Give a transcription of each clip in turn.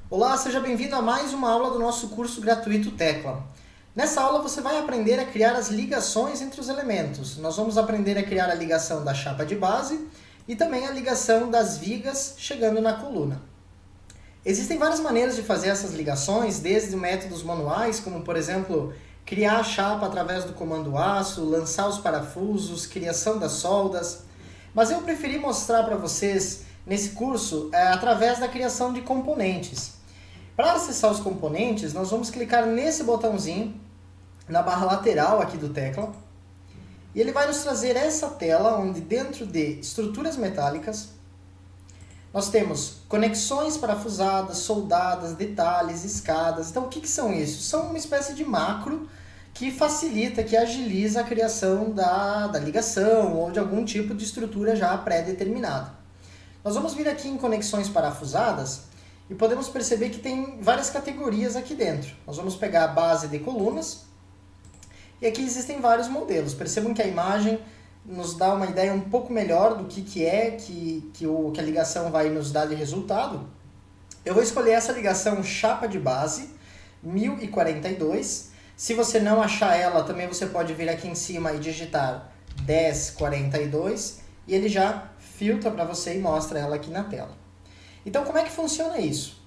Olá, seja bem-vindo a mais uma aula do nosso curso gratuito Tecla. Nessa aula você vai aprender a criar as ligações entre os elementos. Nós vamos aprender a criar a ligação da chapa de base e também a ligação das vigas chegando na coluna. Existem várias maneiras de fazer essas ligações, desde métodos manuais, como por exemplo, criar a chapa através do comando aço, lançar os parafusos, criação das soldas. Mas eu preferi mostrar para vocês nesse curso através da criação de componentes. Para acessar os componentes, nós vamos clicar nesse botãozinho, na barra lateral aqui do tecla, e ele vai nos trazer essa tela, onde dentro de estruturas metálicas, nós temos conexões parafusadas, soldadas, detalhes, escadas. Então o que são isso? São uma espécie de macro que facilita, que agiliza a criação da ligação ou de algum tipo de estrutura já pré-determinada. Nós vamos vir aqui em conexões parafusadas e podemos perceber que tem várias categorias aqui dentro. Nós vamos pegar a base de colunas e aqui existem vários modelos. Percebam que a imagem nos dá uma ideia um pouco melhor do que a ligação vai nos dar de resultado. Eu vou escolher essa ligação chapa de base 1042. Se você não achar ela, também você pode vir aqui em cima e digitar 1042 e ele já filtra para você e mostra ela aqui na tela. Então, como é que funciona isso?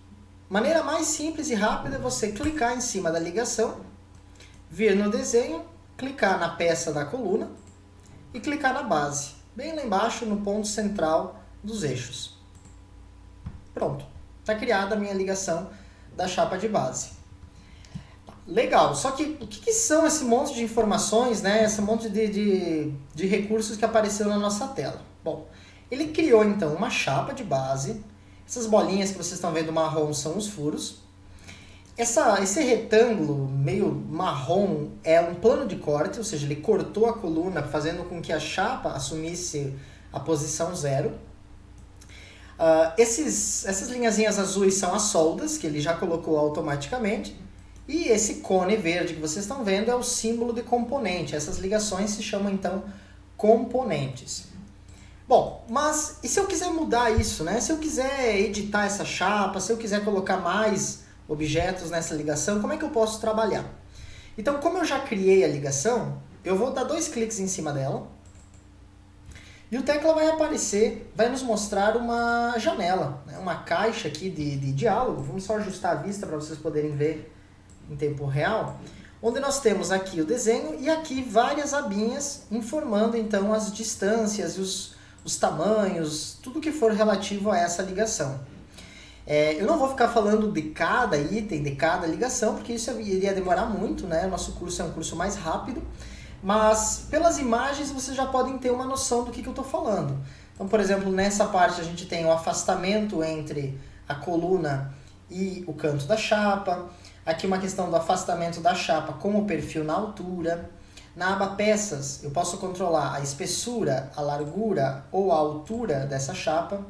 Maneira mais simples e rápida é você clicar em cima da ligação, vir no desenho, clicar na peça da coluna e clicar na base, bem lá embaixo no ponto central dos eixos. Pronto, está criada a minha ligação da chapa de base. Legal, só que o que são esse monte de informações, né? Esse monte de recursos que apareceu na nossa tela? Bom, ele criou então uma chapa de base. Essas bolinhas que vocês estão vendo marrom são os furos. Esse retângulo meio marrom é um plano de corte, ou seja, ele cortou a coluna fazendo com que a chapa assumisse a posição 0. Essas linhazinhas azuis são as soldas, que ele já colocou automaticamente. E esse cone verde que vocês estão vendo é o símbolo de componente. Essas ligações se chamam então componentes. Bom, mas e se eu quiser mudar isso, né? Se eu quiser editar essa chapa, se eu quiser colocar mais objetos nessa ligação, como é que eu posso trabalhar? Então, como eu já criei a ligação, eu vou dar 2 cliques em cima dela e o tecla vai aparecer, vai nos mostrar uma janela, né? Uma caixa aqui de diálogo. Vamos só ajustar a vista para vocês poderem ver em tempo real, onde nós temos aqui o desenho e aqui várias abinhas informando então as distâncias e os tamanhos, tudo que for relativo a essa ligação. Eu não vou ficar falando de cada item, de cada ligação, porque isso iria demorar muito, né? Nosso curso é um curso mais rápido, mas pelas imagens vocês já podem ter uma noção do que eu estou falando. Então, por exemplo, nessa parte a gente tem o afastamento entre a coluna e o canto da chapa. Aqui uma questão do afastamento da chapa com o perfil na altura. Na aba peças, eu posso controlar a espessura, a largura ou a altura dessa chapa.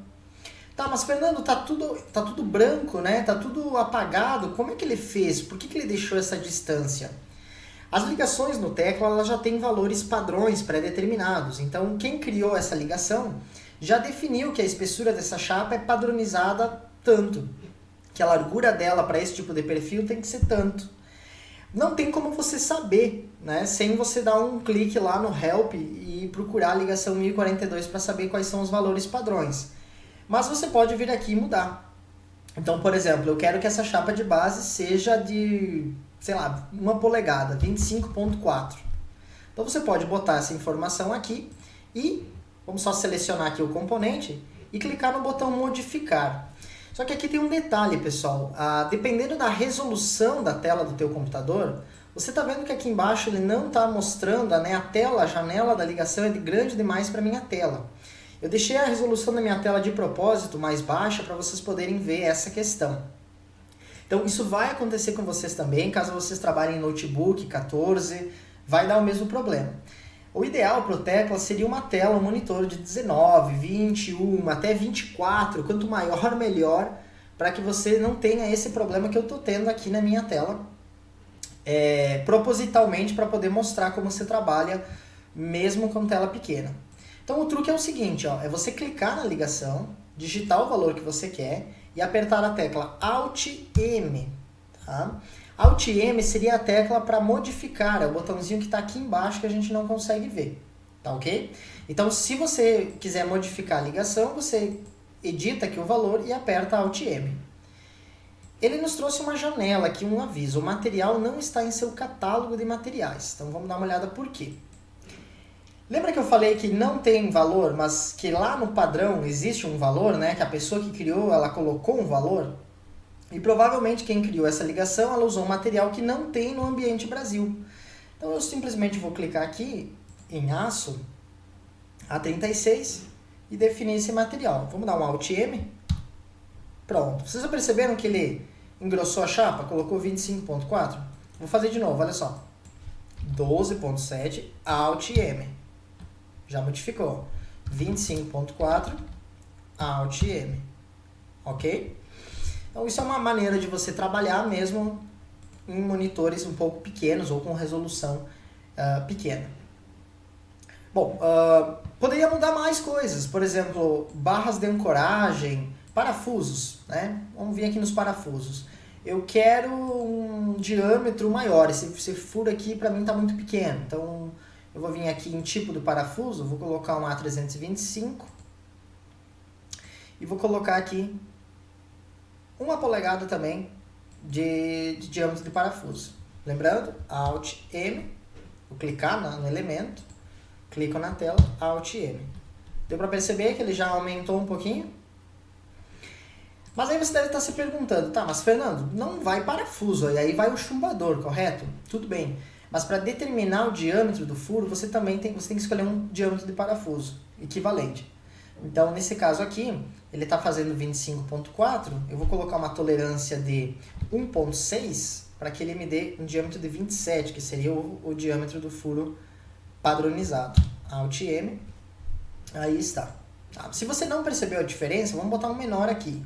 Tá, mas Fernando, tá tudo branco, né? Tá tudo apagado. Como é que ele fez? Por que ele deixou essa distância? As ligações no tecla elas já têm valores padrões pré-determinados. Então, quem criou essa ligação já definiu que a espessura dessa chapa é padronizada tanto, que a largura dela para esse tipo de perfil tem que ser tanto. Não tem como você saber, né, sem você dar um clique lá no Help e procurar a ligação 1042 para saber quais são os valores padrões. Mas você pode vir aqui e mudar. Então, por exemplo, eu quero que essa chapa de base seja de, sei lá, 1 polegada, 25.4. Então você pode botar essa informação aqui e vamos só selecionar aqui o componente e clicar no botão modificar. Só que aqui tem um detalhe, pessoal. Dependendo da resolução da tela do teu computador, você está vendo que aqui embaixo ele não está mostrando, né, a janela da ligação é grande demais para a minha tela. Eu deixei a resolução da minha tela de propósito mais baixa para vocês poderem ver essa questão. Então isso vai acontecer com vocês também, caso vocês trabalhem em notebook 14, vai dar o mesmo problema. O ideal para o tecla seria uma tela, um monitor de 19, 21, até 24, quanto maior melhor, para que você não tenha esse problema que eu estou tendo aqui na minha tela, propositalmente para poder mostrar como você trabalha mesmo com tela pequena. Então o truque é o seguinte, é você clicar na ligação, digitar o valor que você quer e apertar a tecla Alt-M. Tá? Alt-M seria a tecla para modificar, é o botãozinho que está aqui embaixo que a gente não consegue ver. Tá ok? Então, se você quiser modificar a ligação, você edita aqui o valor e aperta Alt-M. Ele nos trouxe uma janela aqui, um aviso. O material não está em seu catálogo de materiais. Então, vamos dar uma olhada por quê. Lembra que eu falei que não tem valor, mas que lá no padrão existe um valor, né? Que a pessoa que criou, ela colocou um valor? E provavelmente quem criou essa ligação, ela usou um material que não tem no ambiente Brasil. Então, eu simplesmente vou clicar aqui em aço A36 e definir esse material. Vamos dar um Alt-M. Pronto. Vocês já perceberam que ele engrossou a chapa? Colocou 25.4? Vou fazer de novo, olha só. 12.7, Alt-M. Já modificou. 25.4, Alt-M. Ok? Então isso é uma maneira de você trabalhar mesmo em monitores um pouco pequenos ou com resolução pequena. Bom, poderia mudar mais coisas. Por exemplo, barras de ancoragem, parafusos, né? Vamos vir aqui nos parafusos. Eu quero um diâmetro maior. Esse furo aqui para mim está muito pequeno. Então eu vou vir aqui em tipo do parafuso, vou colocar um A325 e vou colocar aqui 1 polegada também de diâmetro de parafuso. Lembrando, Alt-M, vou clicar no elemento, clico na tela, Alt-M. Deu para perceber que ele já aumentou um pouquinho? Mas aí você deve estar se perguntando, tá, mas Fernando, não vai parafuso, e aí vai o chumbador, correto? Tudo bem. Mas para determinar o diâmetro do furo, você também tem que escolher um diâmetro de parafuso equivalente. Então, nesse caso aqui, ele está fazendo 25.4, eu vou colocar uma tolerância de 1.6 para que ele me dê um diâmetro de 27, que seria o diâmetro do furo padronizado. Alt-M, aí está. Tá? Se você não percebeu a diferença, vamos botar um menor aqui.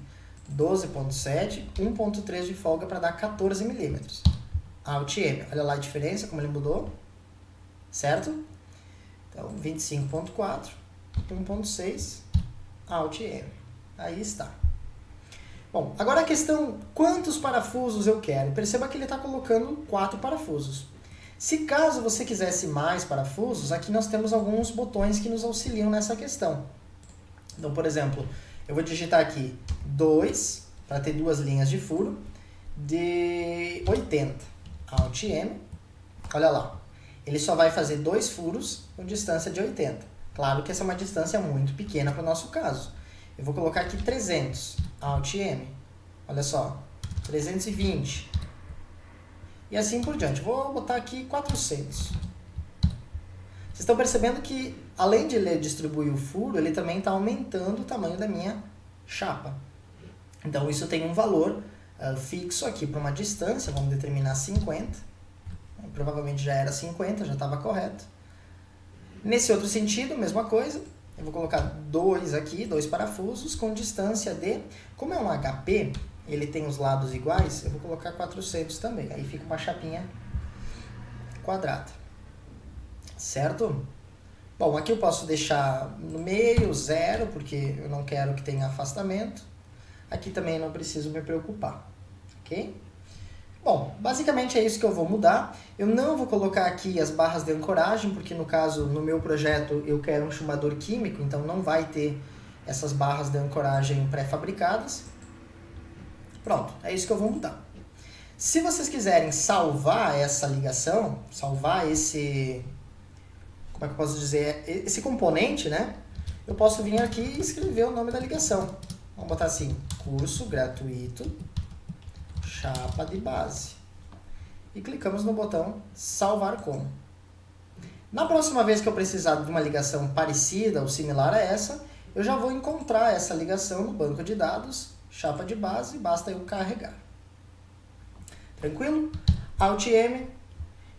12.7, 1.3 de folga para dar 14 milímetros. Alt-M, olha lá a diferença, como ele mudou, certo? Então, 25.4, 1.6, Alt-M, aí está. Bom, agora a questão, quantos parafusos eu quero? Perceba que ele está colocando 4 parafusos. Se caso você quisesse mais parafusos, aqui nós temos alguns botões que nos auxiliam nessa questão. Então, por exemplo, eu vou digitar aqui 2, para ter 2 linhas de furo, de 80. Alt-M, olha lá, ele só vai fazer 2 furos com distância de 80. Claro que essa é uma distância muito pequena para o nosso caso. Eu vou colocar aqui 300, Alt-M, olha só, 320. E assim por diante. Vou botar aqui 400. Vocês estão percebendo que, além de ele distribuir o furo, ele também está aumentando o tamanho da minha chapa. Então isso tem um valor fixo aqui para uma distância, vamos determinar 50, provavelmente já era 50, já estava correto. Nesse outro sentido, mesma coisa, eu vou colocar 2 aqui, 2 parafusos com distância de, como é um HP, ele tem os lados iguais, eu vou colocar 400 também, aí fica uma chapinha quadrada, certo? Bom, aqui eu posso deixar no meio, 0, porque eu não quero que tenha afastamento, aqui também não preciso me preocupar. Ok? Bom, basicamente é isso que eu vou mudar. Eu não vou colocar aqui as barras de ancoragem, porque no caso, no meu projeto, eu quero um chumbador químico, então não vai ter essas barras de ancoragem pré-fabricadas. Pronto, é isso que eu vou mudar. Se vocês quiserem salvar essa ligação, salvar esse, como é que eu posso dizer, esse componente, né? Eu posso vir aqui e escrever o nome da ligação. Vamos botar assim, curso gratuito, chapa de base. E clicamos no botão salvar como. Na próxima vez que eu precisar de uma ligação parecida ou similar a essa, eu já vou encontrar essa ligação no banco de dados, chapa de base, basta eu carregar. Tranquilo? Alt-M.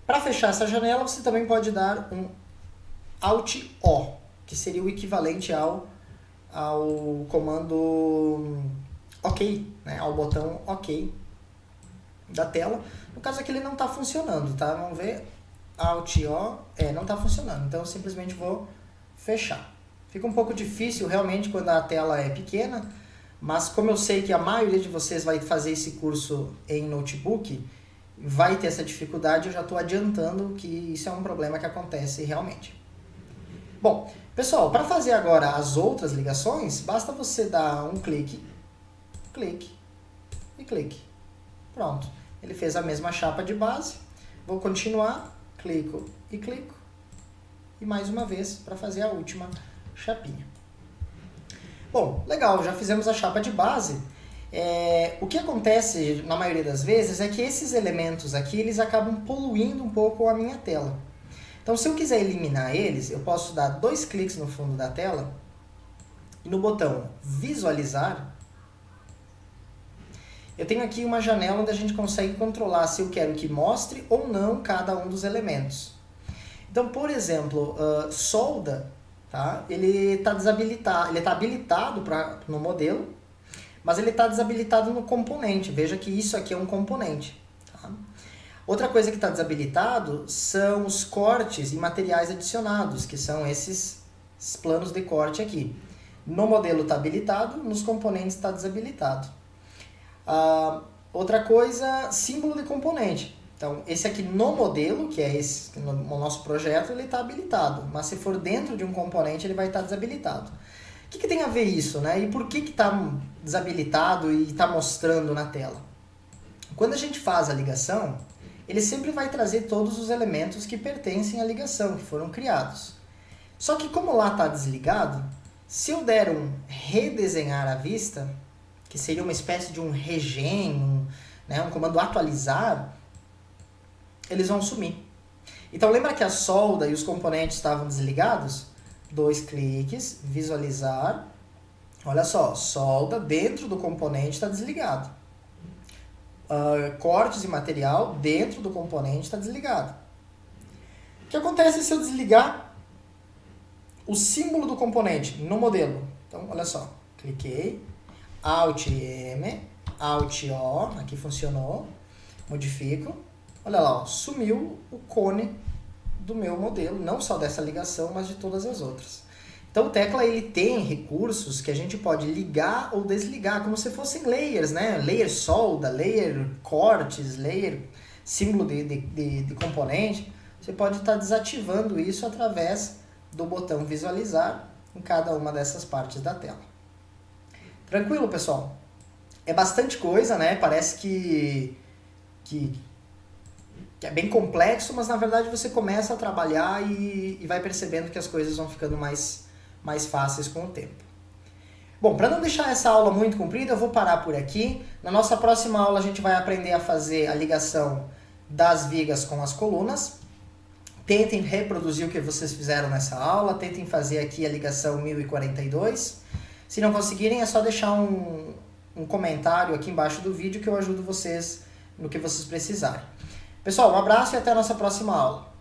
Para fechar essa janela, você também pode dar um Alt-O, que seria o equivalente ao comando OK, né? Ao botão OK da tela. No caso aqui ele não está funcionando, tá? Vamos ver. Alt-O, não está funcionando. Então eu simplesmente vou fechar. Fica um pouco difícil realmente quando a tela é pequena, mas como eu sei que a maioria de vocês vai fazer esse curso em notebook, vai ter essa dificuldade, eu já estou adiantando que isso é um problema que acontece realmente. Bom, pessoal, para fazer agora as outras ligações, basta você dar um clique, clique e clique. Pronto, ele fez a mesma chapa de base. Vou continuar, clico e clico. E mais uma vez para fazer a última chapinha. Bom, legal, já fizemos a chapa de base. O que acontece na maioria das vezes é que esses elementos aqui, eles acabam poluindo um pouco a minha tela. Então, se eu quiser eliminar eles, eu posso dar 2 cliques no fundo da tela e no botão visualizar, eu tenho aqui uma janela onde a gente consegue controlar se eu quero que mostre ou não cada um dos elementos. Então, por exemplo, solda, tá? Ele está desabilitado, ele está habilitado no modelo, mas ele está desabilitado no componente. Veja que isso aqui é um componente. Tá? Outra coisa que está desabilitado são os cortes e materiais adicionados, que são esses planos de corte aqui. No modelo está habilitado, nos componentes está desabilitado. Outra coisa, símbolo de componente. Então, esse aqui no modelo, que é esse no nosso projeto, ele está habilitado. Mas se for dentro de um componente, ele vai estar desabilitado. O que tem a ver isso, né? E por que está desabilitado e está mostrando na tela? Quando a gente faz a ligação, ele sempre vai trazer todos os elementos que pertencem à ligação, que foram criados. Só que como lá está desligado, se eu der um redesenhar à vista, que seria uma espécie de um regen, um comando atualizar, eles vão sumir. Então lembra que a solda e os componentes estavam desligados? 2 cliques, visualizar. Olha só, solda dentro do componente está desligado. Cortes e material dentro do componente está desligado. O que acontece se eu desligar o símbolo do componente no modelo? Então, olha só, cliquei, Alt M, Alt O, aqui funcionou, modifico. Olha lá, ó, sumiu o cone do meu modelo, não só dessa ligação, mas de todas as outras. Então o Tecla ele tem recursos que a gente pode ligar ou desligar, como se fossem layers, né? Layer solda, layer cortes, layer símbolo de componente. Você pode estar desativando isso através do botão visualizar em cada uma dessas partes da tela. Tranquilo, pessoal? É bastante coisa, né? Parece que é bem complexo, mas na verdade você começa a trabalhar e vai percebendo que as coisas vão ficando mais fáceis com o tempo. Bom, para não deixar essa aula muito comprida, eu vou parar por aqui. Na nossa próxima aula a gente vai aprender a fazer a ligação das vigas com as colunas. Tentem reproduzir o que vocês fizeram nessa aula, tentem fazer aqui a ligação 1042. Se não conseguirem, é só deixar um comentário aqui embaixo do vídeo que eu ajudo vocês no que vocês precisarem. Pessoal, um abraço e até a nossa próxima aula.